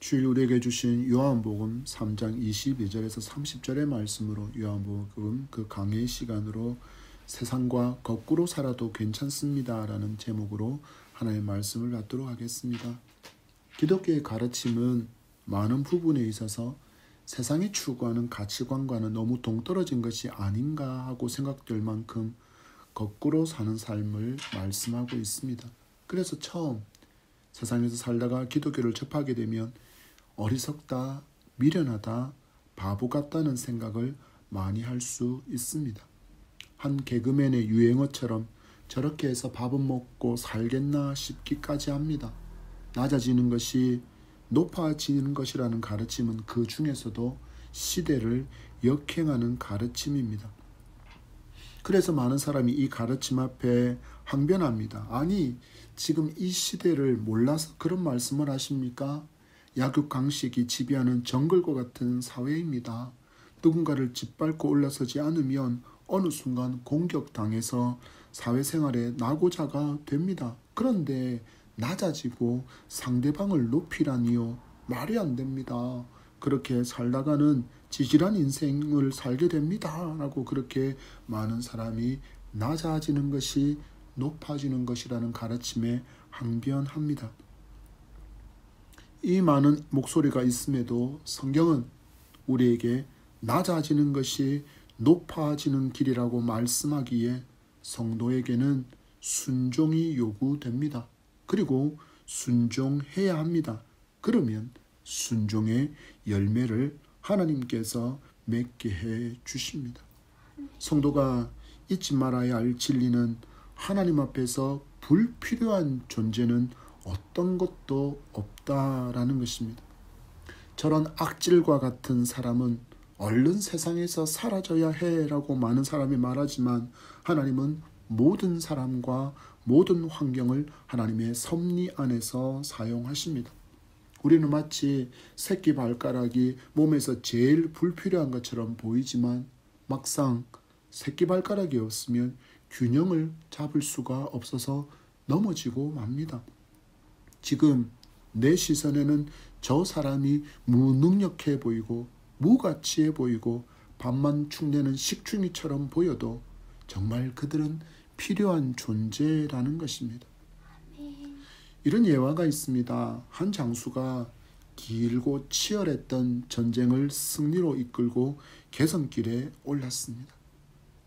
주일 우리에게 주신 요한복음 3장 22절에서 30절의 말씀으로 요한복음 그 강해의 시간으로 세상과 거꾸로 살아도 괜찮습니다 라는 제목으로 하나님의 말씀을 받도록 하겠습니다. 기독교의 가르침은 많은 부분에 있어서 세상이 추구하는 가치관과는 너무 동떨어진 것이 아닌가 하고 생각될 만큼 거꾸로 사는 삶을 말씀하고 있습니다. 그래서 처음 세상에서 살다가 기독교를 접하게 되면 어리석다, 미련하다, 바보 같다는 생각을 많이 할 수 있습니다. 한 개그맨의 유행어처럼 저렇게 해서 밥은 먹고 살겠나 싶기까지 합니다. 낮아지는 것이 높아지는 것이라는 가르침은 그 중에서도 시대를 역행하는 가르침입니다. 그래서 많은 사람이 이 가르침 앞에 항변합니다. 아니, 지금 이 시대를 몰라서 그런 말씀을 하십니까? 약육강식이 지배하는 정글과 같은 사회입니다. 누군가를 짓밟고 올라서지 않으면 어느 순간 공격당해서 사회생활에 낙오자가 됩니다. 그런데 낮아지고 상대방을 높이라니요. 말이 안 됩니다. 그렇게 살다가는 지질한 인생을 살게 됩니다. 라고 그렇게 많은 사람이 낮아지는 것이 높아지는 것이라는 가르침에 항변합니다. 이 많은 목소리가 있음에도 성경은 우리에게 낮아지는 것이 높아지는 길이라고 말씀하기에 성도에게는 순종이 요구됩니다. 그리고 순종해야 합니다. 그러면 순종의 열매를 하나님께서 맺게 해 주십니다. 성도가 잊지 말아야 할 진리는 하나님 앞에서 불필요한 존재는 어떤 것도 없다라는 것입니다. 저런 악질과 같은 사람은 얼른 세상에서 사라져야 해라고 많은 사람이 말하지만 하나님은 모든 사람과 모든 환경을 하나님의 섭리 안에서 사용하십니다. 우리는 마치 새끼 발가락이 몸에서 제일 불필요한 것처럼 보이지만 막상 새끼 발가락이 없으면 균형을 잡을 수가 없어서 넘어지고 맙니다. 지금 내 시선에는 저 사람이 무능력해 보이고 무가치해 보이고 밥만 축내는 식충이처럼 보여도 정말 그들은 필요한 존재라는 것입니다. 이런 예화가 있습니다. 한 장수가 길고 치열했던 전쟁을 승리로 이끌고 개선길에 올랐습니다.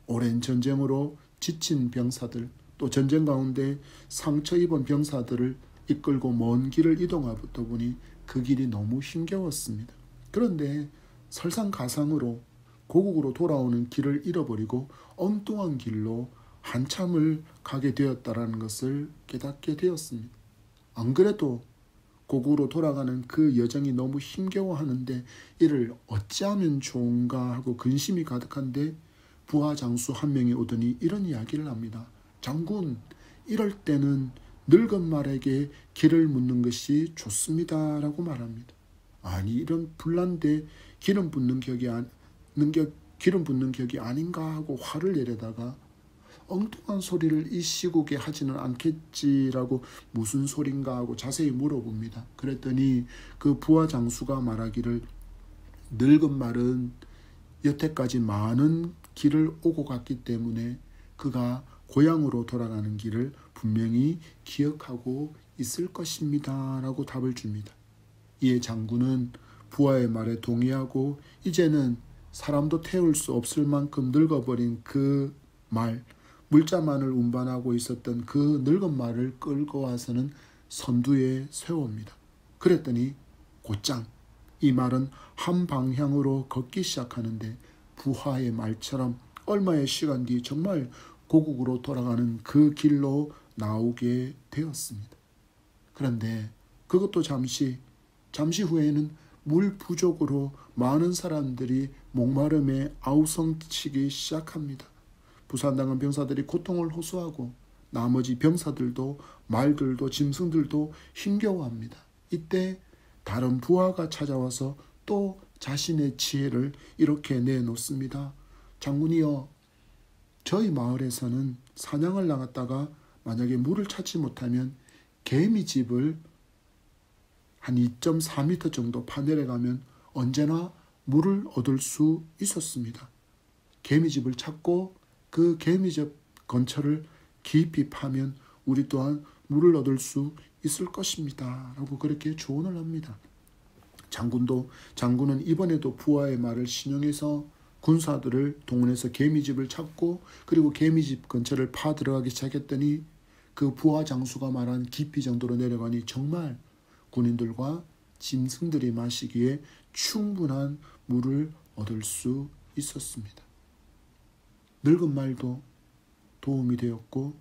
오랜 전쟁으로 지친 병사들, 또 전쟁 가운데 상처 입은 병사들을 이끌고 먼 길을 이동하다 보니 그 길이 너무 힘겨웠습니다. 그런데 설상가상으로 고국으로 돌아오는 길을 잃어버리고 엉뚱한 길로 한참을 가게 되었다라는 것을 깨닫게 되었습니다. 안 그래도 고국으로 돌아가는 그 여정이 너무 힘겨워하는데 이를 어찌하면 좋은가 하고 근심이 가득한데 부하 장수 한 명이 오더니 이런 이야기를 합니다. 장군, 이럴 때는 늙은 말에게 길을 묻는 것이 좋습니다 라고 말합니다. 아니, 이런 불난데 기름 붓는 격이 아닌가 하고 화를 내려다가 엉뚱한 소리를 이 시국에 하지는 않겠지라고 무슨 소린가 하고 자세히 물어봅니다. 그랬더니 그 부하 장수가 말하기를 늙은 말은 여태까지 많은 길을 오고 갔기 때문에 그가 고향으로 돌아가는 길을 분명히 기억하고 있을 것입니다 라고 답을 줍니다. 이에 장군은 부하의 말에 동의하고 이제는 사람도 태울 수 없을 만큼 늙어버린 그 말, 물자만을 운반하고 있었던 그 늙은 말을 끌고 와서는 선두에 세웁니다. 그랬더니 곧장 이 말은 한 방향으로 걷기 시작하는데 부하의 말처럼 얼마의 시간 뒤 정말 고국으로 돌아가는 그 길로 나오게 되었습니다. 그런데 그것도 잠시 후에는 물 부족으로 많은 사람들이 목마름에 아우성치기 시작합니다. 부산당한 병사들이 고통을 호소하고 나머지 병사들도 말들도 짐승들도 힘겨워합니다. 이때 다른 부하가 찾아와서 또 자신의 지혜를 이렇게 내놓습니다. 장군이여, 저희 마을에서는 사냥을 나갔다가 만약에 물을 찾지 못하면 개미집을 한 2.4m 정도 파내려가면 언제나 물을 얻을 수 있었습니다. 개미집을 찾고 그 개미집 근처를 깊이 파면 우리 또한 물을 얻을 수 있을 것입니다. 라고 그렇게 조언을 합니다. 장군은 이번에도 부하의 말을 신용해서 군사들을 동원해서 개미집을 찾고 그리고 개미집 근처를 파 들어가기 시작했더니 그 부하 장수가 말한 깊이 정도로 내려가니 정말 군인들과 짐승들이 마시기에 충분한 물을 얻을 수 있었습니다. 늙은 말도 도움이 되었고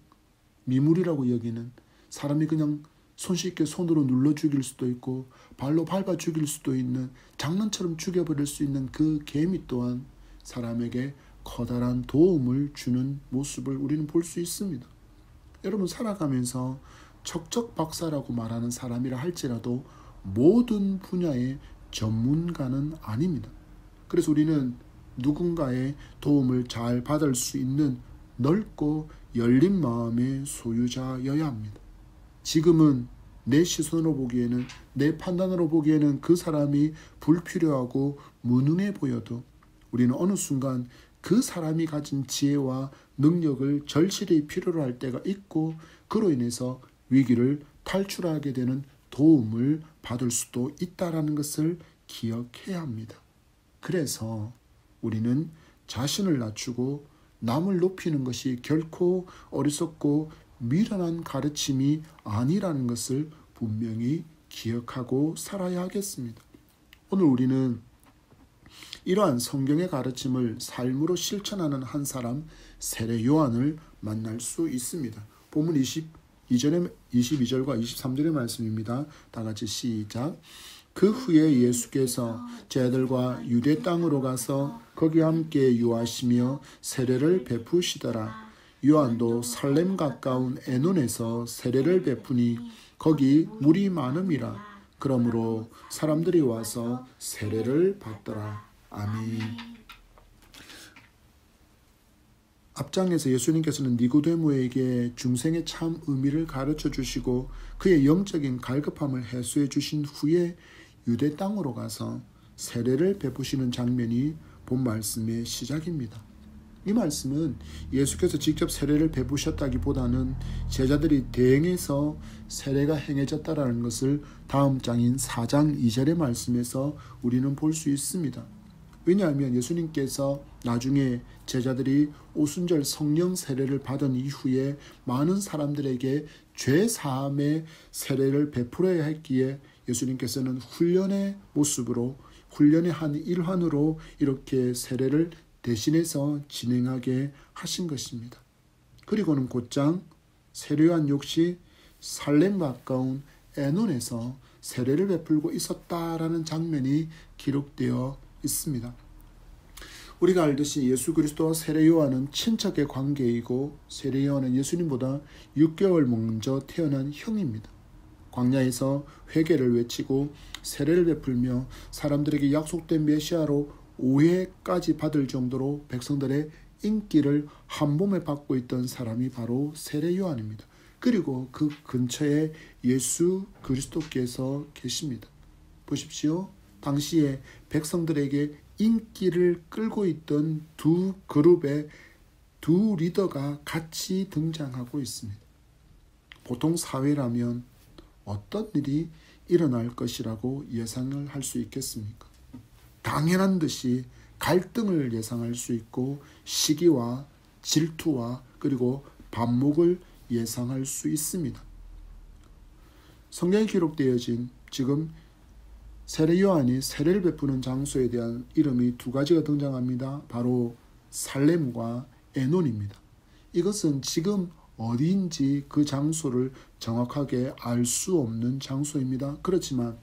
미물이라고 여기는 사람이 그냥 손쉽게 손으로 눌러 죽일 수도 있고 발로 밟아 죽일 수도 있는 장난처럼 죽여버릴 수 있는 그 개미 또한 사람에게 커다란 도움을 주는 모습을 우리는 볼 수 있습니다. 여러분 살아가면서 척척박사라고 말하는 사람이라 할지라도 모든 분야의 전문가는 아닙니다. 그래서 우리는 누군가의 도움을 잘 받을 수 있는 넓고 열린 마음의 소유자여야 합니다. 지금은 내 시선으로 보기에는 내 판단으로 보기에는 그 사람이 불필요하고 무능해 보여도 우리는 어느 순간 그 사람이 가진 지혜와 능력을 절실히 필요로 할 때가 있고 그로 인해서 위기를 탈출하게 되는 도움을 받을 수도 있다는 것을 기억해야 합니다. 그래서 우리는 자신을 낮추고 남을 높이는 것이 결코 어리석고 미련한 가르침이 아니라는 것을 분명히 기억하고 살아야 하겠습니다. 오늘 우리는 이러한 성경의 가르침을 삶으로 실천하는 한 사람 세례 요한을 만날 수 있습니다. 본문 22절과 23절의 말씀입니다. 다 같이 시작. 그 후에 예수께서 제자들과 유대 땅으로 가서 거기 함께 유하시며 세례를 베푸시더라. 요한도 살렘 가까운 에논에서 세례를 베푸니 거기 물이 많음이라. 그러므로 사람들이 와서 세례를 받더라. 아멘. 앞장에서 예수님께서는 니고데모에게 중생의 참 의미를 가르쳐 주시고 그의 영적인 갈급함을 해소해 주신 후에 유대 땅으로 가서 세례를 베푸시는 장면이 본 말씀의 시작입니다. 이 말씀은 예수께서 직접 세례를 베푸셨다기보다는 제자들이 대행해서 세례가 행해졌다라는 것을 다음 장인 4장 2절의 말씀에서 우리는 볼 수 있습니다. 왜냐하면 예수님께서 나중에 제자들이 오순절 성령 세례를 받은 이후에 많은 사람들에게 죄 사함의 세례를 베풀어야 했기에 예수님께서는 훈련의 모습으로 훈련의 한 일환으로 이렇게 세례를 대신해서 진행하게 하신 것입니다. 그리고는 곧장 세례요한 역시 살렘 가까운 에논에서 세례를 베풀고 있었다라는 장면이 기록되어 있습니다. 우리가 알듯이 예수 그리스도와 세례요한은 친척의 관계이고 세례요한은 예수님보다 6개월 먼저 태어난 형입니다. 광야에서 회개를 외치고 세례를 베풀며 사람들에게 약속된 메시아로 오해까지 받을 정도로 백성들의 인기를 한 몸에 받고 있던 사람이 바로 세례요한입니다. 그리고 그 근처에 예수 그리스도께서 계십니다. 보십시오. 당시에 백성들에게 인기를 끌고 있던 두 그룹의 두 리더가 같이 등장하고 있습니다. 보통 사회라면 어떤 일이 일어날 것이라고 예상을 할 수 있겠습니까? 당연한 듯이 갈등을 예상할 수 있고 시기와 질투와 그리고 반목을 예상할 수 있습니다. 성경에 기록되어진 지금 세례 요한이 세례를 베푸는 장소에 대한 이름이 두 가지가 등장합니다. 바로 살렘과 에논입니다. 이것은 지금 어디인지 그 장소를 정확하게 알 수 없는 장소입니다. 그렇지만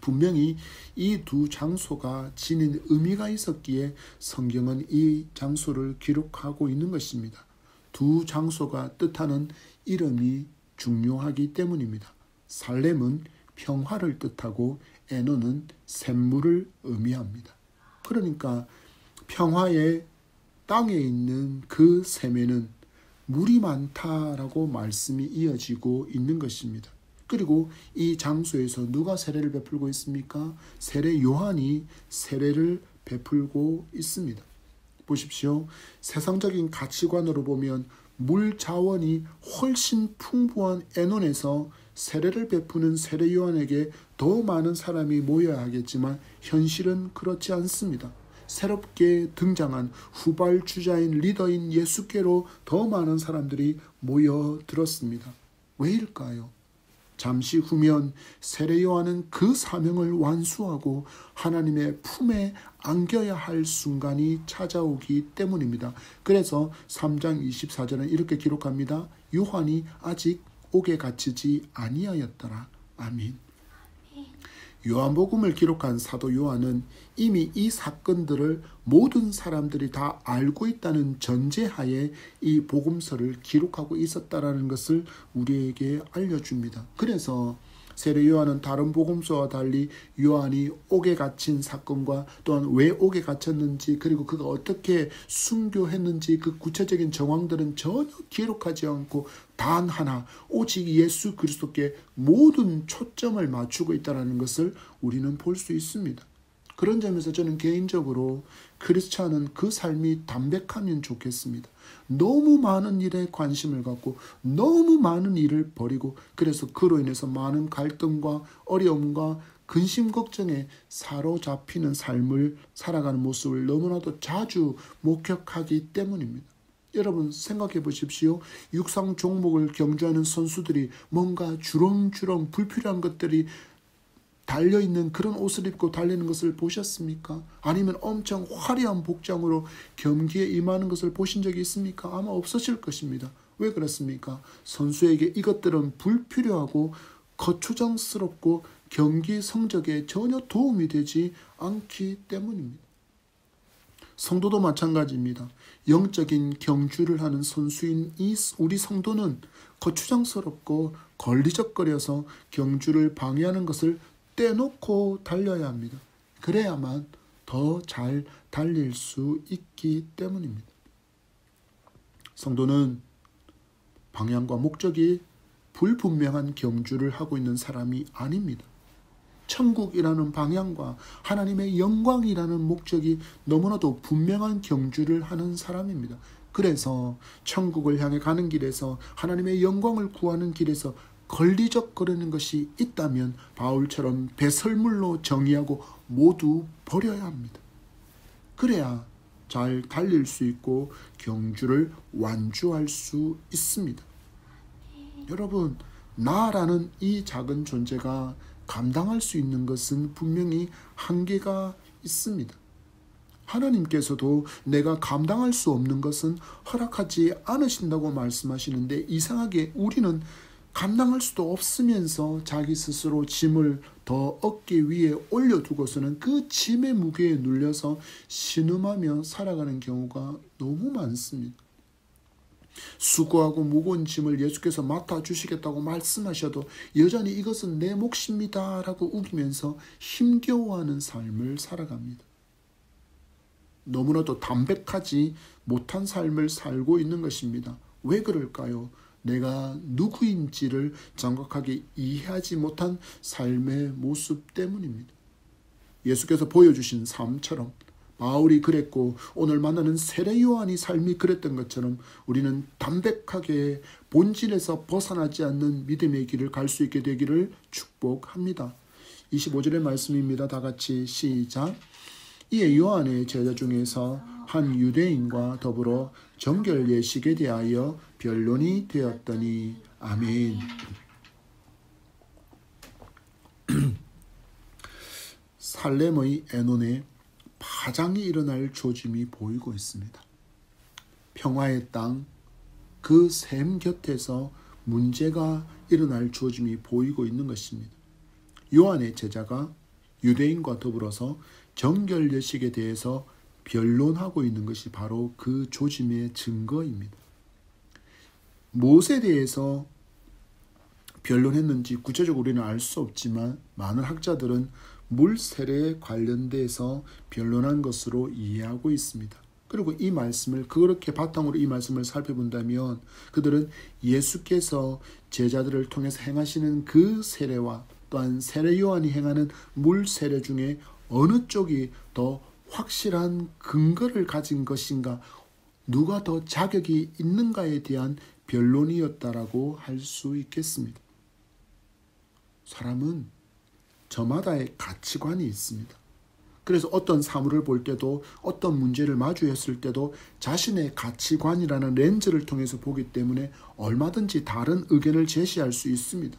분명히 이 두 장소가 지닌 의미가 있었기에 성경은 이 장소를 기록하고 있는 것입니다. 두 장소가 뜻하는 이름이 중요하기 때문입니다. 살렘은 평화를 뜻하고 에논은 샘물을 의미합니다. 그러니까 평화의 땅에 있는 그 샘에는 물이 많다라고 말씀이 이어지고 있는 것입니다. 그리고 이 장소에서 누가 세례를 베풀고 있습니까? 세례 요한이 세례를 베풀고 있습니다. 보십시오. 세상적인 가치관으로 보면 물 자원이 훨씬 풍부한 에논에서 세례를 베푸는 세례 요한에게 더 많은 사람이 모여야 하겠지만 현실은 그렇지 않습니다. 새롭게 등장한 후발주자인 리더인 예수께로 더 많은 사람들이 모여들었습니다. 왜일까요? 잠시 후면 세례 요한은 그 사명을 완수하고 하나님의 품에 안겨야 할 순간이 찾아오기 때문입니다. 그래서 3장 24절은 이렇게 기록합니다. 요한이 아직 옥에 갇히지 아니하였더라. 아멘. 요한복음을 기록한 사도 요한은 이미 이 사건들을 모든 사람들이 다 알고 있다는 전제하에 이 복음서를 기록하고 있었다라는 것을 우리에게 알려줍니다. 그래서 세례 요한은 다른 복음서와 달리 요한이 옥에 갇힌 사건과 또한 왜 옥에 갇혔는지 그리고 그가 어떻게 순교했는지 그 구체적인 정황들은 전혀 기록하지 않고 단 하나 오직 예수 그리스도께 모든 초점을 맞추고 있다는 것을 우리는 볼 수 있습니다. 그런 점에서 저는 개인적으로 크리스찬은 그 삶이 담백하면 좋겠습니다. 너무 많은 일에 관심을 갖고 너무 많은 일을 버리고 그래서 그로 인해서 많은 갈등과 어려움과 근심 걱정에 사로잡히는 삶을 살아가는 모습을 너무나도 자주 목격하기 때문입니다. 여러분 생각해 보십시오. 육상 종목을 경주하는 선수들이 뭔가 주렁주렁 불필요한 것들이 달려있는 그런 옷을 입고 달리는 것을 보셨습니까? 아니면 엄청 화려한 복장으로 경기에 임하는 것을 보신 적이 있습니까? 아마 없으실 것입니다. 왜 그렇습니까? 선수에게 이것들은 불필요하고 거추장스럽고 경기 성적에 전혀 도움이 되지 않기 때문입니다. 성도도 마찬가지입니다. 영적인 경주를 하는 선수인 우리 성도는 거추장스럽고 걸리적거려서 경주를 방해하는 것을 떼놓고 달려야 합니다. 그래야만 더 잘 달릴 수 있기 때문입니다. 성도는 방향과 목적이 불분명한 경주를 하고 있는 사람이 아닙니다. 천국이라는 방향과 하나님의 영광이라는 목적이 너무나도 분명한 경주를 하는 사람입니다. 그래서 천국을 향해 가는 길에서 하나님의 영광을 구하는 길에서 걸리적거리는 것이 있다면 바울처럼 배설물로 정의하고 모두 버려야 합니다. 그래야 잘 달릴 수 있고 경주를 완주할 수 있습니다. 여러분, 나라는 이 작은 존재가 감당할 수 있는 것은 분명히 한계가 있습니다. 하나님께서도 내가 감당할 수 없는 것은 허락하지 않으신다고 말씀하시는데 이상하게 우리는 감당할 수도 없으면서 자기 스스로 짐을 더 어깨 위에 올려두고서는 그 짐의 무게에 눌려서 신음하며 살아가는 경우가 너무 많습니다. 수고하고 무거운 짐을 예수께서 맡아주시겠다고 말씀하셔도 여전히 이것은 내 몫입니다 라고 우기면서 힘겨워하는 삶을 살아갑니다. 너무나도 담백하지 못한 삶을 살고 있는 것입니다. 왜 그럴까요? 내가 누구인지를 정확하게 이해하지 못한 삶의 모습 때문입니다. 예수께서 보여주신 삶처럼 바울이 그랬고 오늘 만나는 세례 요한이 삶이 그랬던 것처럼 우리는 담백하게 본질에서 벗어나지 않는 믿음의 길을 갈 수 있게 되기를 축복합니다. 25절의 말씀입니다. 다 같이 시작. 이에 요한의 제자 중에서 한 유대인과 더불어 정결 예식에 대하여 변론이 되었더니 아멘. 살렘의 에논에 파장이 일어날 조짐이 보이고 있습니다. 평화의 땅, 그 샘 곁에서 문제가 일어날 조짐이 보이고 있는 것입니다. 요한의 제자가 유대인과 더불어서 정결 예식에 대해서 변론하고 있는 것이 바로 그 조짐의 증거입니다. 무엇에 대해서 변론했는지 구체적으로 우리는 알 수 없지만 많은 학자들은 물 세례에 관련돼서 변론한 것으로 이해하고 있습니다. 그리고 이 말씀을 그렇게 바탕으로 이 말씀을 살펴본다면 그들은 예수께서 제자들을 통해서 행하시는 그 세례와 또한 세례 요한이 행하는 물 세례 중에 어느 쪽이 더 확실한 근거를 가진 것인가, 누가 더 자격이 있는가에 대한 변론이었다라고 할 수 있겠습니다. 사람은 저마다의 가치관이 있습니다. 그래서 어떤 사물을 볼 때도 어떤 문제를 마주했을 때도 자신의 가치관이라는 렌즈를 통해서 보기 때문에 얼마든지 다른 의견을 제시할 수 있습니다.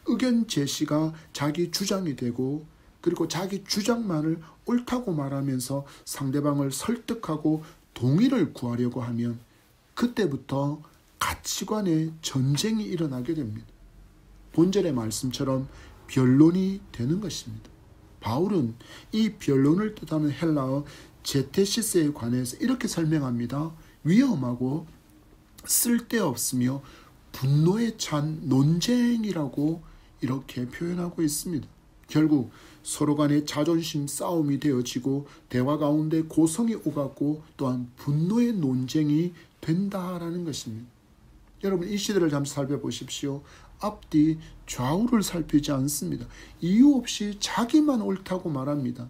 의견 제시가 자기 주장이 되고 그리고 자기 주장만을 옳다고 말하면서 상대방을 설득하고 동의를 구하려고 하면 그때부터 가치관의 전쟁이 일어나게 됩니다. 본절의 말씀처럼 변론이 되는 것입니다. 바울은 이 변론을 뜻하는 헬라어 제테시스에 관해서 이렇게 설명합니다. 위험하고 쓸데없으며 분노에 찬 논쟁이라고 이렇게 표현하고 있습니다. 결국 서로 간의 자존심 싸움이 되어지고 대화 가운데 고성이 오갔고 또한 분노의 논쟁이 된다라는 것입니다. 여러분, 이 시대를 잠시 살펴보십시오. 앞뒤 좌우를 살피지 않습니다. 이유 없이 자기만 옳다고 말합니다.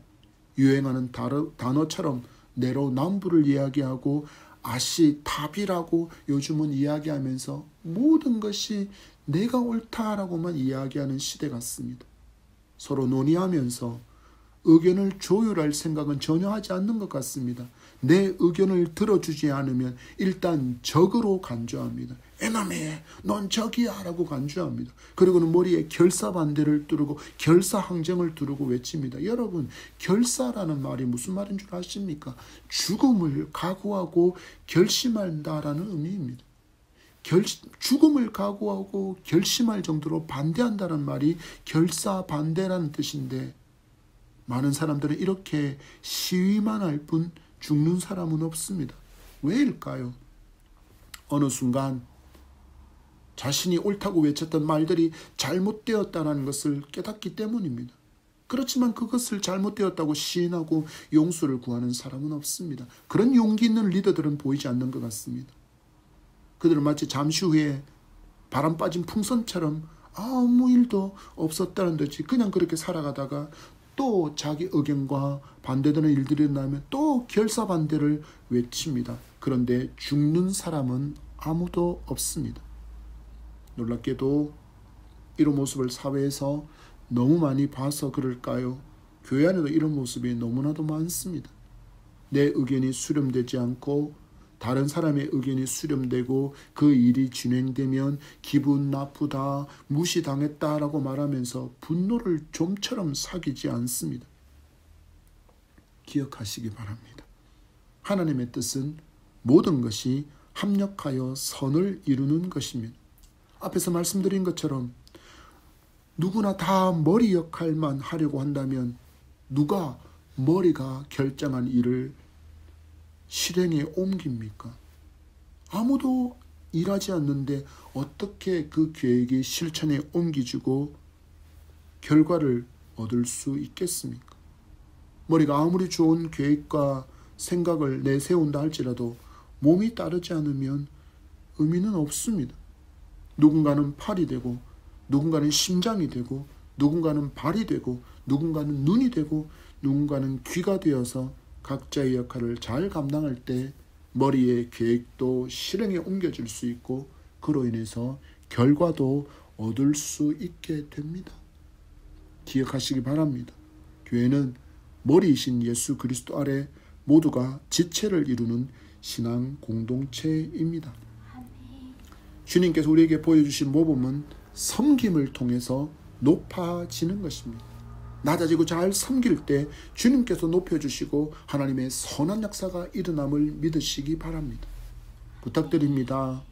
유행하는 단어처럼 내로남불을 이야기하고 아시답이라고 요즘은 이야기하면서 모든 것이 내가 옳다라고만 이야기하는 시대 같습니다. 서로 논의하면서 의견을 조율할 생각은 전혀 하지 않는 것 같습니다. 내 의견을 들어주지 않으면 일단 적으로 간주합니다. 에너미, 넌 적이야 라고 간주합니다. 그리고는 머리에 결사반대를 두르고 결사항쟁을 두르고 외칩니다. 여러분, 결사라는 말이 무슨 말인 줄 아십니까? 죽음을 각오하고 결심한다라는 의미입니다. 죽음을 각오하고 결심할 정도로 반대한다는 말이 결사반대라는 뜻인데, 많은 사람들은 이렇게 시위만 할 뿐 죽는 사람은 없습니다. 왜일까요? 어느 순간 자신이 옳다고 외쳤던 말들이 잘못되었다는 것을 깨닫기 때문입니다. 그렇지만 그것을 잘못되었다고 시인하고 용서를 구하는 사람은 없습니다. 그런 용기 있는 리더들은 보이지 않는 것 같습니다. 그들은 마치 잠시 후에 바람 빠진 풍선처럼 아무 일도 없었다는 듯이 그냥 그렇게 살아가다가 또 자기 의견과 반대되는 일들이 일어나면 또 결사반대를 외칩니다. 그런데 죽는 사람은 아무도 없습니다. 놀랍게도 이런 모습을 사회에서 너무 많이 봐서 그럴까요? 교회 안에도 이런 모습이 너무나도 많습니다. 내 의견이 수렴되지 않고 다른 사람의 의견이 수렴되고 그 일이 진행되면 기분 나쁘다, 무시당했다라고 말하면서 분노를 좀처럼 사귀지 않습니다. 기억하시기 바랍니다. 하나님의 뜻은 모든 것이 합력하여 선을 이루는 것입니다. 앞에서 말씀드린 것처럼 누구나 다 머리 역할만 하려고 한다면 누가 머리가 결정한 일을 실행에 옮깁니까? 아무도 일하지 않는데 어떻게 그 계획이 실천에 옮기지고 결과를 얻을 수 있겠습니까? 머리가 아무리 좋은 계획과 생각을 내세운다 할지라도 몸이 따르지 않으면 의미는 없습니다. 누군가는 팔이 되고 누군가는 심장이 되고 누군가는 발이 되고 누군가는 눈이 되고 누군가는 귀가 되어서 각자의 역할을 잘 감당할 때 머리의 계획도 실행에 옮겨질 수 있고 그로 인해서 결과도 얻을 수 있게 됩니다. 기억하시기 바랍니다. 교회는 머리이신 예수 그리스도 아래 모두가 지체를 이루는 신앙 공동체입니다. 주님께서 우리에게 보여주신 모범은 섬김을 통해서 높아지는 것입니다. 낮아지고 잘 섬길 때 주님께서 높여주시고 하나님의 선한 역사가 일어남을 믿으시기 바랍니다. 부탁드립니다.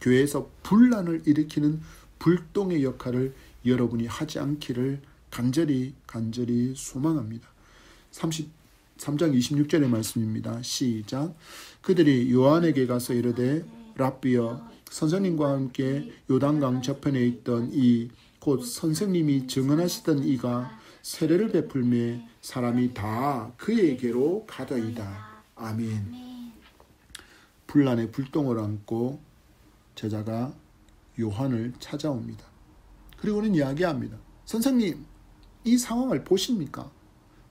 교회에서 분란을 일으키는 불똥의 역할을 여러분이 하지 않기를 간절히 소망합니다. 33장 26절의 말씀입니다. 시작. 그들이 요한에게 가서 이르되 랍비여, 선생님과 함께 요단강 저편에 있던 이 곧 선생님이 증언하시던 이가 세례를 베풀매 사람이 다 그에게로 가더이다. 아멘. 불란의 불똥을 안고 제자가 요한을 찾아옵니다. 그리고는 이야기합니다. 선생님, 이 상황을 보십니까?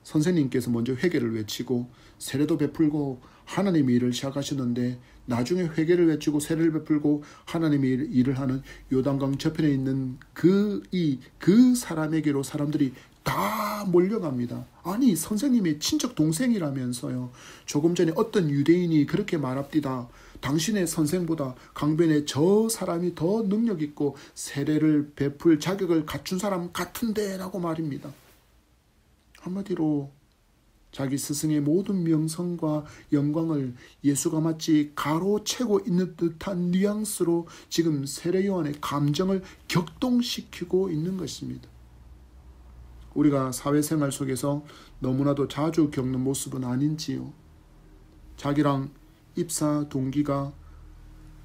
선생님께서 먼저 회개를 외치고 세례도 베풀고 하나님의 일을 시작하시는데 나중에 회개를 외치고 세례를 베풀고 하나님의 일을 하는 요단강 저편에 있는 그 사람에게로 사람들이 다 몰려갑니다. 아니, 선생님의 친척 동생이라면서요. 조금 전에 어떤 유대인이 그렇게 말합디다. 당신의 선생보다 강변에 저 사람이 더 능력 있고 세례를 베풀 자격을 갖춘 사람 같은데 라고 말입니다. 한마디로 자기 스승의 모든 명성과 영광을 예수가 마치 가로채고 있는 듯한 뉘앙스로 지금 세례 요한의 감정을 격동시키고 있는 것입니다. 우리가 사회생활 속에서 너무나도 자주 겪는 모습은 아닌지요. 자기랑 입사 동기가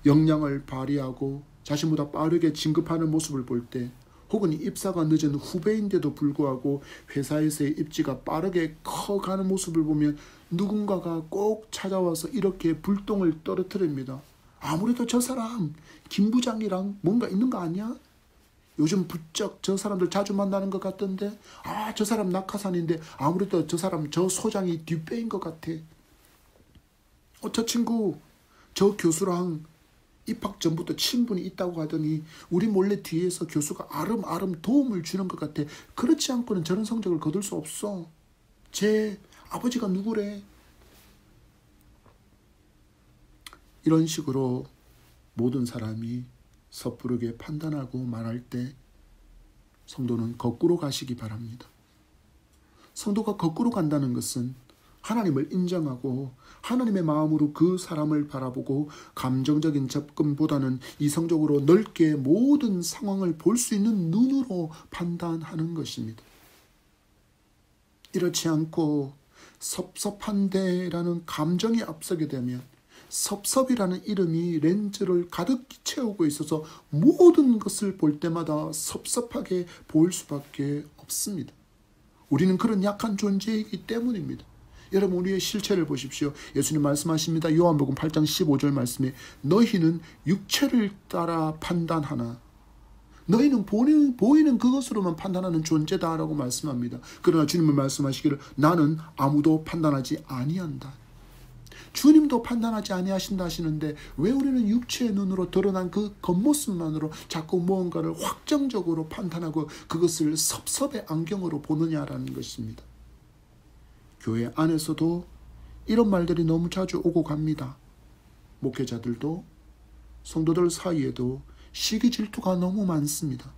역량을 발휘하고 자신보다 빠르게 진급하는 모습을 볼 때, 혹은 입사가 늦은 후배인데도 불구하고 회사에서의 입지가 빠르게 커가는 모습을 보면 누군가가 꼭 찾아와서 이렇게 불똥을 떨어뜨립니다. 아무래도 저 사람 김 부장이랑 뭔가 있는 거 아니야? 요즘 부쩍 저 사람들 자주 만나는 것 같던데, 저 사람 낙하산인데 아무래도 저 사람 저 소장이 뒷배인 것 같아. 저 친구 저 교수랑 입학 전부터 친분이 있다고 하더니 우리 몰래 뒤에서 교수가 아름아름 도움을 주는 것 같아. 그렇지 않고는 저런 성적을 거둘 수 없어. 제 아버지가 누구래? 이런 식으로 모든 사람이 섣부르게 판단하고 말할 때 성도는 거꾸로 가시기 바랍니다. 성도가 거꾸로 간다는 것은 하나님을 인정하고 하나님의 마음으로 그 사람을 바라보고 감정적인 접근보다는 이성적으로 넓게 모든 상황을 볼 수 있는 눈으로 판단하는 것입니다. 이렇지 않고 섭섭한데라는 감정이 앞서게 되면 섭섭이라는 이름이 렌즈를 가득 채우고 있어서 모든 것을 볼 때마다 섭섭하게 보일 수밖에 없습니다. 우리는 그런 약한 존재이기 때문입니다. 여러분, 우리의 실체를 보십시오. 예수님 말씀하십니다. 요한복음 8장 15절 말씀에 너희는 육체를 따라 판단하나 너희는 보이는 그것으로만 판단하는 존재다라고 말씀합니다. 그러나 주님은 말씀하시기를 나는 아무도 판단하지 아니한다. 주님도 판단하지 아니하신다 하시는데 왜 우리는 육체의 눈으로 드러난 그 겉모습만으로 자꾸 무언가를 확정적으로 판단하고 그것을 섭섭의 안경으로 보느냐라는 것입니다. 교회 안에서도 이런 말들이 너무 자주 오고 갑니다. 목회자들도 성도들 사이에도 시기 질투가 너무 많습니다.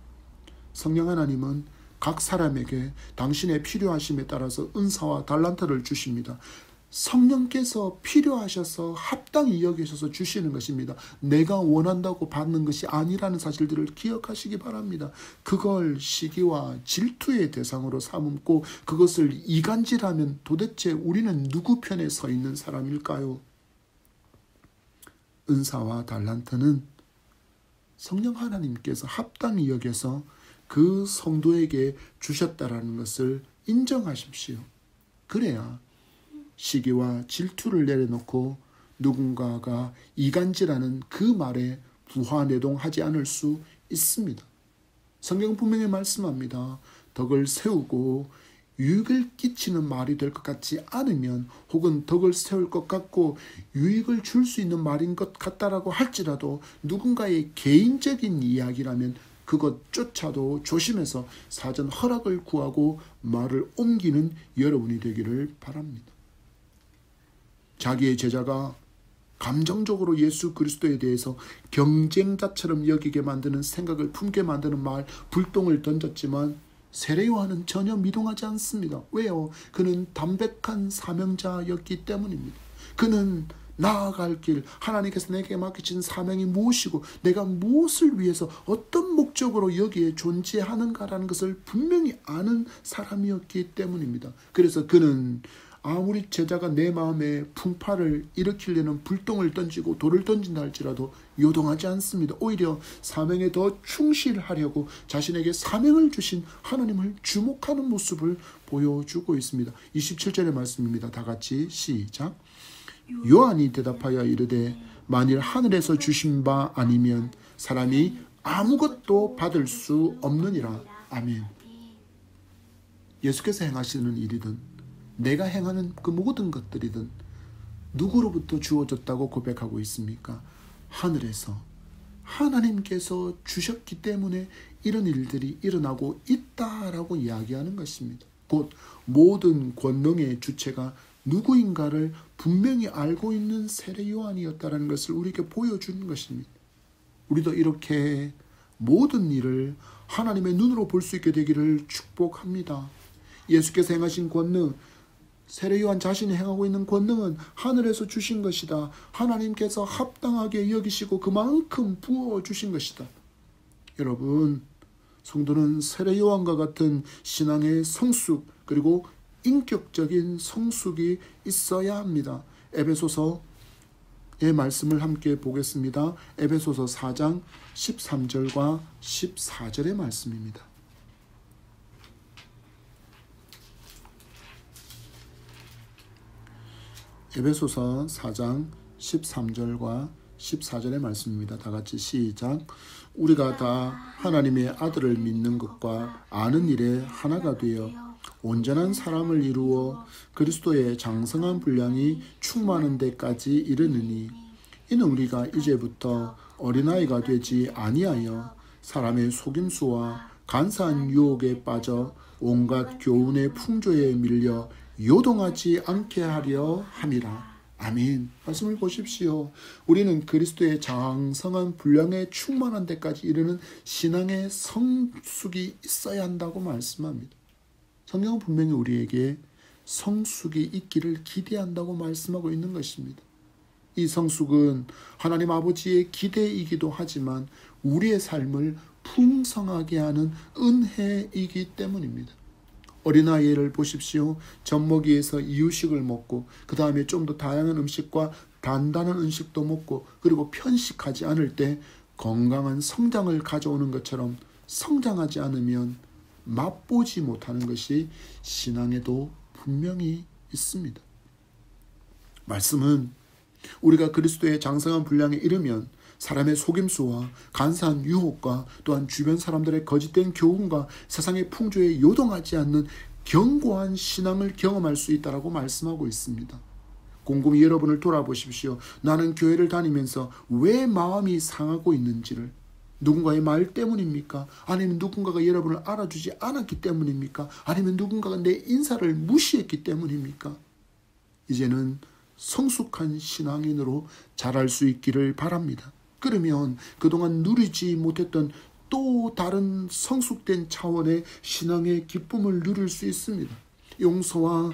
성령 하나님은 각 사람에게 당신의 필요하심에 따라서 은사와 달란트를 주십니다. 성령께서 필요하셔서 합당히 여기셔서 주시는 것입니다. 내가 원한다고 받는 것이 아니라는 사실들을 기억하시기 바랍니다. 그걸 시기와 질투의 대상으로 삼고 그것을 이간질하면 도대체 우리는 누구 편에 서 있는 사람일까요? 은사와 달란트는 성령 하나님께서 합당히 여겨서 그 성도에게 주셨다라는 것을 인정하십시오. 그래야 시기와 질투를 내려놓고 누군가가 이간질하는 그 말에 부하내동하지 않을 수 있습니다. 성경 분명히 말씀합니다. 덕을 세우고 유익을 끼치는 말이 될 것 같지 않으면 혹은 덕을 세울 것 같고 유익을 줄 수 있는 말인 것 같다라고 할지라도 누군가의 개인적인 이야기라면 그것조차도 조심해서 사전 허락을 구하고 말을 옮기는 여러분이 되기를 바랍니다. 자기의 제자가 감정적으로 예수 그리스도에 대해서 경쟁자처럼 여기게 만드는 생각을 품게 만드는 말, 불똥을 던졌지만 세례 요한은 전혀 미동하지 않습니다. 왜요? 그는 담백한 사명자였기 때문입니다. 그는 나아갈 길, 하나님께서 내게 맡기신 사명이 무엇이고 내가 무엇을 위해서 어떤 목적으로 여기에 존재하는가라는 것을 분명히 아는 사람이었기 때문입니다. 그래서 그는 아무리 제자가 내 마음에 풍파를 일으키려는 불똥을 던지고 돌을 던진다 할지라도 요동하지 않습니다. 오히려 사명에 더 충실하려고 자신에게 사명을 주신 하나님을 주목하는 모습을 보여주고 있습니다. 27절의 말씀입니다. 다 같이 시작. 요한이 대답하여 이르되 만일 하늘에서 주신 바 아니면 사람이 아무것도 받을 수 없느니라. 아멘. 예수께서 행하시는 일이든 내가 행하는 그 모든 것들이든 누구로부터 주어졌다고 고백하고 있습니까? 하늘에서 하나님께서 주셨기 때문에 이런 일들이 일어나고 있다라고 이야기하는 것입니다. 곧 모든 권능의 주체가 누구인가를 분명히 알고 있는 세례 요한이었다는 것을 우리에게 보여주는 것입니다. 우리도 이렇게 모든 일을 하나님의 눈으로 볼 수 있게 되기를 축복합니다. 예수께서 행하신 권능, 세례 요한 자신이 행하고 있는 권능은 하늘에서 주신 것이다. 하나님께서 합당하게 여기시고 그만큼 부어주신 것이다. 여러분, 성도는 세례 요한과 같은 신앙의 성숙 그리고 인격적인 성숙이 있어야 합니다. 에베소서의 말씀을 함께 보겠습니다. 에베소서 4장 13절과 14절의 말씀입니다. 에베소서 4장 13절과 14절의 말씀입니다. 다 같이 시작. 우리가 다 하나님의 아들을 믿는 것과 아는 일에 하나가 되어 온전한 사람을 이루어 그리스도의 장성한 분량이 충만한 데까지 이르느니 이는 우리가 이제부터 어린아이가 되지 아니하여 사람의 속임수와 간사한 유혹에 빠져 온갖 교훈의 풍조에 밀려 요동하지 않게 하려 함이라. 아멘. 말씀을 보십시오. 우리는 그리스도의 장성한 분량에 충만한 데까지 이르는 신앙의 성숙이 있어야 한다고 말씀합니다. 성경은 분명히 우리에게 성숙이 있기를 기대한다고 말씀하고 있는 것입니다. 이 성숙은 하나님 아버지의 기대이기도 하지만 우리의 삶을 풍성하게 하는 은혜이기 때문입니다. 어린아이를 보십시오. 젖먹이에서 이유식을 먹고 그 다음에 좀 더 다양한 음식과 단단한 음식도 먹고 그리고 편식하지 않을 때 건강한 성장을 가져오는 것처럼 성장하지 않으면 맛보지 못하는 것이 신앙에도 분명히 있습니다. 말씀은 우리가 그리스도의 장성한 분량에 이르면 사람의 속임수와 간사한 유혹과 또한 주변 사람들의 거짓된 교훈과 세상의 풍조에 요동하지 않는 견고한 신앙을 경험할 수 있다고 말씀하고 있습니다. 곰곰이 여러분을 돌아보십시오. 나는 교회를 다니면서 왜 마음이 상하고 있는지를 누군가의 말 때문입니까? 아니면 누군가가 여러분을 알아주지 않았기 때문입니까? 아니면 누군가가 내 인사를 무시했기 때문입니까? 이제는 성숙한 신앙인으로 자랄 수 있기를 바랍니다. 그러면 그동안 누리지 못했던 또 다른 성숙된 차원의 신앙의 기쁨을 누릴 수 있습니다. 용서와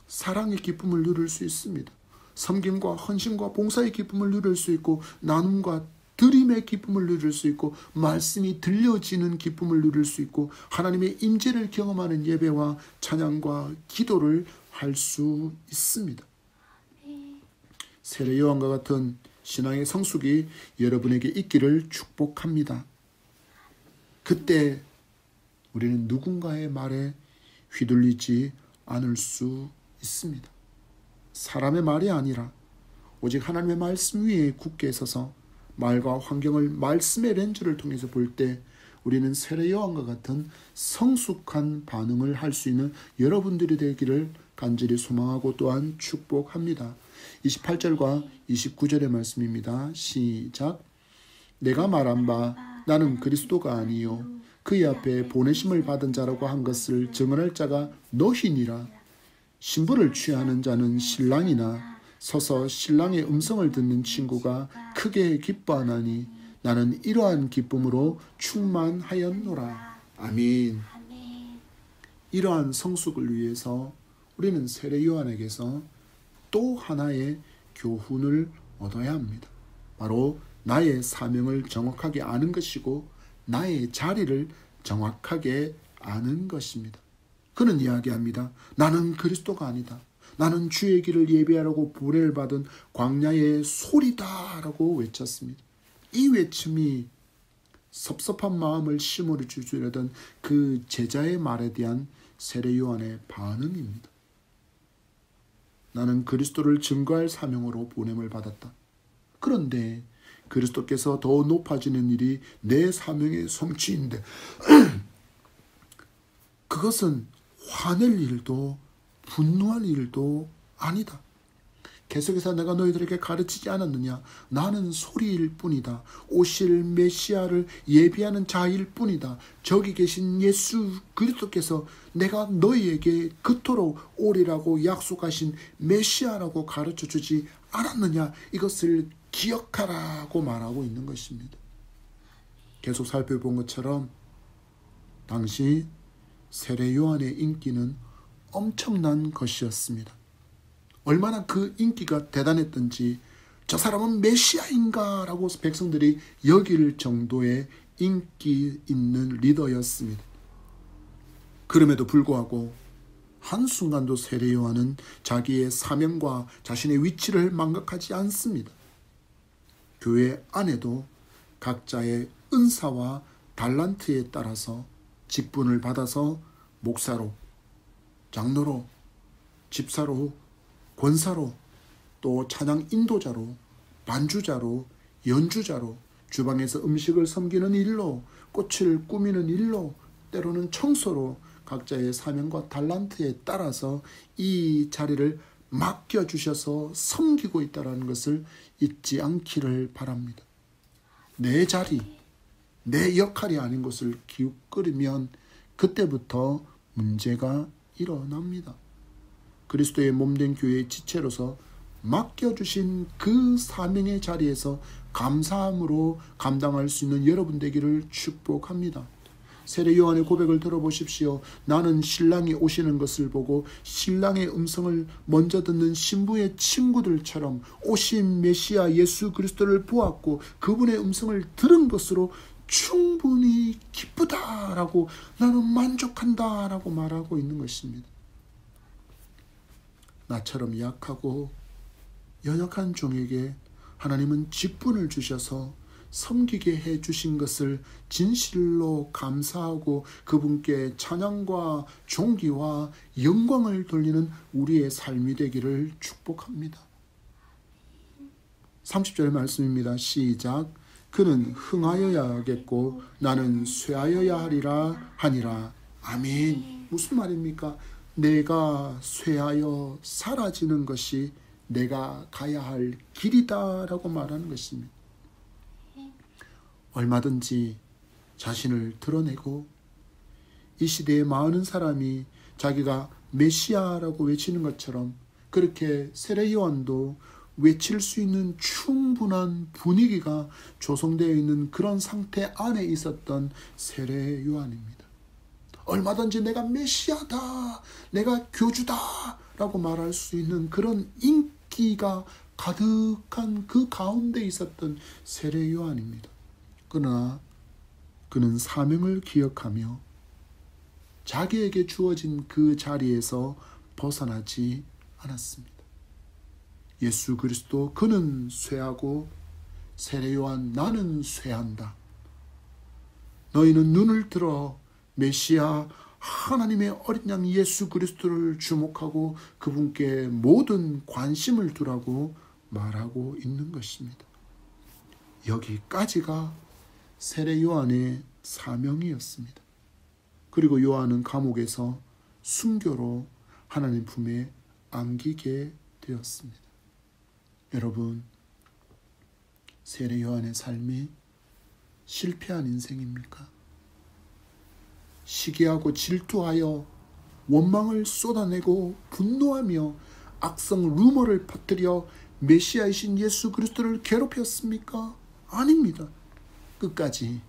사랑의 기쁨을 누릴 수 있습니다. 섬김과 헌신과 봉사의 기쁨을 누릴 수 있고 나눔과 드림의 기쁨을 누릴 수 있고 말씀이 들려지는 기쁨을 누릴 수 있고 하나님의 임재를 경험하는 예배와 찬양과 기도를 할 수 있습니다. 세례 요한과 같은 신앙의 성숙이 여러분에게 있기를 축복합니다. 그때 우리는 누군가의 말에 휘둘리지 않을 수 있습니다. 사람의 말이 아니라 오직 하나님의 말씀 위에 굳게 서서 말과 환경을 말씀의 렌즈를 통해서 볼 때 우리는 세례 요한과 같은 성숙한 반응을 할 수 있는 여러분들이 되기를 간절히 소망하고 또한 축복합니다. 28절과 29절의 말씀입니다. 시작. 내가 말한 바 나는 그리스도가 아니요 그의 앞에 보내심을 받은 자라고 한 것을 증언할 자가 너희니라. 신부를 취하는 자는 신랑이나 서서 신랑의 음성을 듣는 친구가 크게 기뻐하나니 나는 이러한 기쁨으로 충만하였노라. 아멘. 이러한 성숙을 위해서 우리는 세례 요한에게서 또 하나의 교훈을 얻어야 합니다. 바로 나의 사명을 정확하게 아는 것이고 나의 자리를 정확하게 아는 것입니다. 그는 이야기합니다. 나는 그리스도가 아니다. 나는 주의 길을 예비하라고 보내를 받은 광야의 소리다라고 외쳤습니다. 이 외침이 섭섭한 마음을 심어 주려던 그 제자의 말에 대한 세례 요한의 반응입니다. 나는 그리스도를 증거할 사명으로 보냄을 받았다. 그런데 그리스도께서 더 높아지는 일이 내 사명의 성취인데 그것은 화낼 일도 분노할 일도 아니다. 계속해서 내가 너희들에게 가르치지 않았느냐? 나는 소리일 뿐이다. 오실 메시아를 예비하는 자일 뿐이다. 저기 계신 예수 그리스도께서 내가 너희에게 그토록 오리라고 약속하신 메시아라고 가르쳐주지 않았느냐? 이것을 기억하라고 말하고 있는 것입니다. 계속 살펴본 것처럼 당시 세례 요한의 인기는 엄청난 것이었습니다. 얼마나 그 인기가 대단했던지 저 사람은 메시아인가 라고 백성들이 여길 정도의 인기 있는 리더였습니다. 그럼에도 불구하고 한순간도 세례 요한은 자기의 사명과 자신의 위치를 망각하지 않습니다. 교회 안에도 각자의 은사와 달란트에 따라서 직분을 받아서 목사로, 장로로, 집사로, 권사로, 또 찬양 인도자로, 반주자로, 연주자로, 주방에서 음식을 섬기는 일로, 꽃을 꾸미는 일로, 때로는 청소로 각자의 사명과 달란트에 따라서 이 자리를 맡겨주셔서 섬기고 있다는 것을 잊지 않기를 바랍니다. 내 자리, 내 역할이 아닌 것을 기웃거리면 그때부터 문제가 일어납니다. 그리스도의 몸된 교회의 지체로서 맡겨주신 그 사명의 자리에서 감사함으로 감당할 수 있는 여러분 되기를 축복합니다. 세례 요한의 고백을 들어보십시오. 나는 신랑이 오시는 것을 보고 신랑의 음성을 먼저 듣는 신부의 친구들처럼 오신 메시아 예수 그리스도를 보았고 그분의 음성을 들은 것으로 충분히 기쁘다라고 나는 만족한다라고 말하고 있는 것입니다. 나처럼 약하고 연약한 종에게 하나님은 직분을 주셔서 섬기게 해주신 것을 진실로 감사하고 그분께 찬양과 존귀와 영광을 돌리는 우리의 삶이 되기를 축복합니다. 30절 말씀입니다. 시작. 그는 흥하여야겠고 나는 쇠하여야 하니라. 아멘. 무슨 말입니까? 내가 쇠하여 사라지는 것이 내가 가야 할 길이다라고 말하는 것입니다. 얼마든지 자신을 드러내고 이 시대에 많은 사람이 자기가 메시아라고 외치는 것처럼 그렇게 세례 요한도 외칠 수 있는 충분한 분위기가 조성되어 있는 그런 상태 안에 있었던 세례 요한입니다. 얼마든지 내가 메시아다, 내가 교주다 라고 말할 수 있는 그런 인기가 가득한 그 가운데 있었던 세례 요한입니다. 그러나 그는 사명을 기억하며 자기에게 주어진 그 자리에서 벗어나지 않았습니다. 예수 그리스도 그는 쇠하고 세례 요한 나는 쇠한다. 너희는 눈을 들어 메시아 하나님의 어린 양 예수 그리스도를 주목하고 그분께 모든 관심을 두라고 말하고 있는 것입니다. 여기까지가 세례 요한의 사명이었습니다. 그리고 요한은 감옥에서 순교로 하나님 품에 안기게 되었습니다. 여러분, 세례 요한의 삶이 실패한 인생입니까? 시기하고 질투하여 원망을 쏟아내고 분노하며 악성 루머를 퍼뜨려 메시아이신 예수 그리스도를 괴롭혔습니까? 아닙니다. 끝까지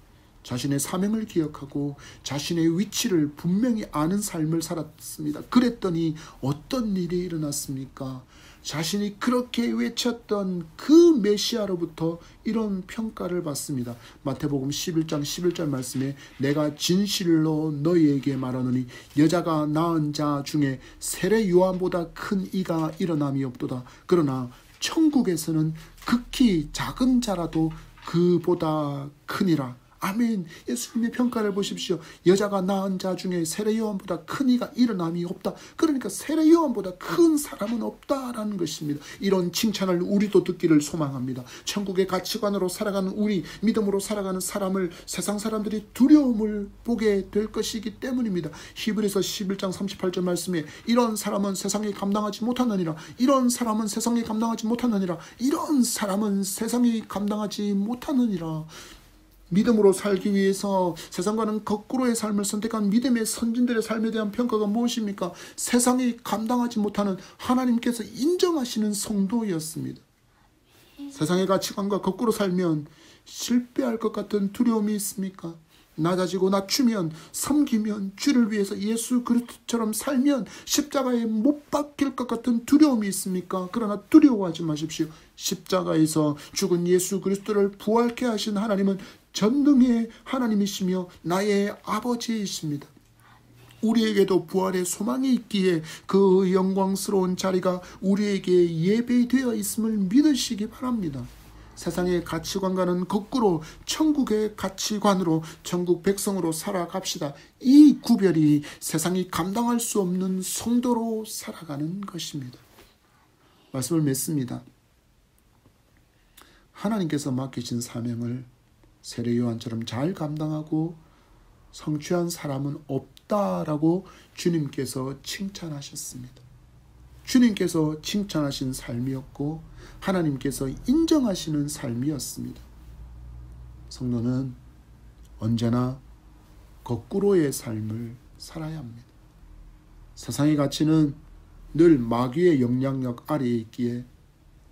자신의 사명을 기억하고 자신의 위치를 분명히 아는 삶을 살았습니다. 그랬더니 어떤 일이 일어났습니까? 자신이 그렇게 외쳤던 그 메시아로부터 이런 평가를 받습니다. 마태복음 11장 11절 말씀에 내가 진실로 너희에게 말하노니 여자가 낳은 자 중에 세례 요한보다 큰 이가 일어남이 없도다. 그러나 천국에서는 극히 작은 자라도 그보다 크니라. 아멘. 예수님의 평가를 보십시오. 여자가 낳은 자 중에 세례 요한보다 큰 이가 일어남이 없다. 그러니까 세례 요한보다 큰 사람은 없다라는 것입니다. 이런 칭찬을 우리도 듣기를 소망합니다. 천국의 가치관으로 살아가는 우리, 믿음으로 살아가는 사람을 세상 사람들이 두려움을 보게 될 것이기 때문입니다. 히브리서 11장 38절 말씀에 이런 사람은 세상에 감당하지 못하느니라. 이런 사람은 세상에 감당하지 못하느니라. 이런 사람은 세상에 감당하지 못하느니라. 믿음으로 살기 위해서 세상과는 거꾸로의 삶을 선택한 믿음의 선진들의 삶에 대한 평가가 무엇입니까? 세상이 감당하지 못하는 하나님께서 인정하시는 성도였습니다. 세상의 가치관과 거꾸로 살면 실패할 것 같은 두려움이 있습니까? 낮아지고 낮추면, 섬기면, 주를 위해서 예수 그리스도처럼 살면 십자가에 못 박힐 것 같은 두려움이 있습니까? 그러나 두려워하지 마십시오. 십자가에서 죽은 예수 그리스도를 부활케 하신 하나님은 전능의 하나님이시며 나의 아버지이십니다. 우리에게도 부활의 소망이 있기에 그 영광스러운 자리가 우리에게 예배되어 있음을 믿으시기 바랍니다. 세상의 가치관과는 거꾸로 천국의 가치관으로 천국 백성으로 살아갑시다. 이 구별이 세상이 감당할 수 없는 성도로 살아가는 것입니다. 말씀을 맺습니다. 하나님께서 맡기신 사명을 세례 요한처럼 잘 감당하고 성취한 사람은 없다라고 주님께서 칭찬하셨습니다. 주님께서 칭찬하신 삶이었고 하나님께서 인정하시는 삶이었습니다. 성도는 언제나 거꾸로의 삶을 살아야 합니다. 세상의 가치는 늘 마귀의 영향력 아래에 있기에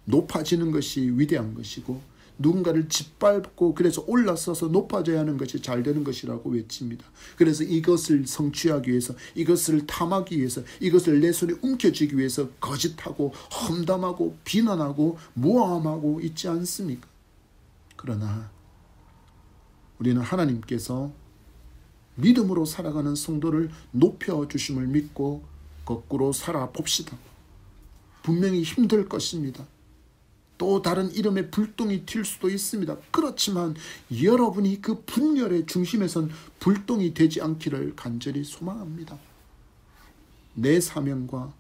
높아지는 것이 위대한 것이고 누군가를 짓밟고 그래서 올라서서 높아져야 하는 것이 잘 되는 것이라고 외칩니다. 그래서 이것을 성취하기 위해서, 이것을 탐하기 위해서, 이것을 내 손에 움켜쥐기 위해서 거짓하고 험담하고 비난하고 모함하고 있지 않습니까? 그러나 우리는 하나님께서 믿음으로 살아가는 성도를 높여주심을 믿고 거꾸로 살아봅시다. 분명히 힘들 것입니다. 또 다른 이름의 불똥이 튈 수도 있습니다. 그렇지만 여러분이 그 분열의 중심에선 불똥이 되지 않기를 간절히 소망합니다. 내 사명과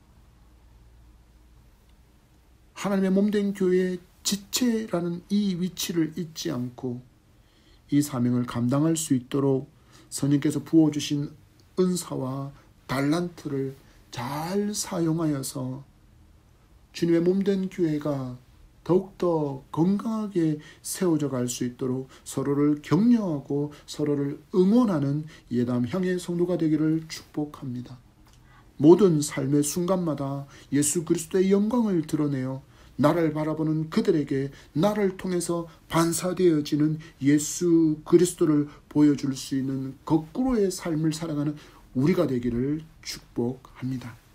하나님의 몸된 교회의 지체라는 이 위치를 잊지 않고 이 사명을 감당할 수 있도록 성령께서 부어주신 은사와 달란트를 잘 사용하여서 주님의 몸된 교회가 더욱더 건강하게 세워져 갈 수 있도록 서로를 격려하고 서로를 응원하는 예담형의 성도가 되기를 축복합니다. 모든 삶의 순간마다 예수 그리스도의 영광을 드러내어 나를 바라보는 그들에게 나를 통해서 반사되어지는 예수 그리스도를 보여줄 수 있는 거꾸로의 삶을 살아가는 우리가 되기를 축복합니다.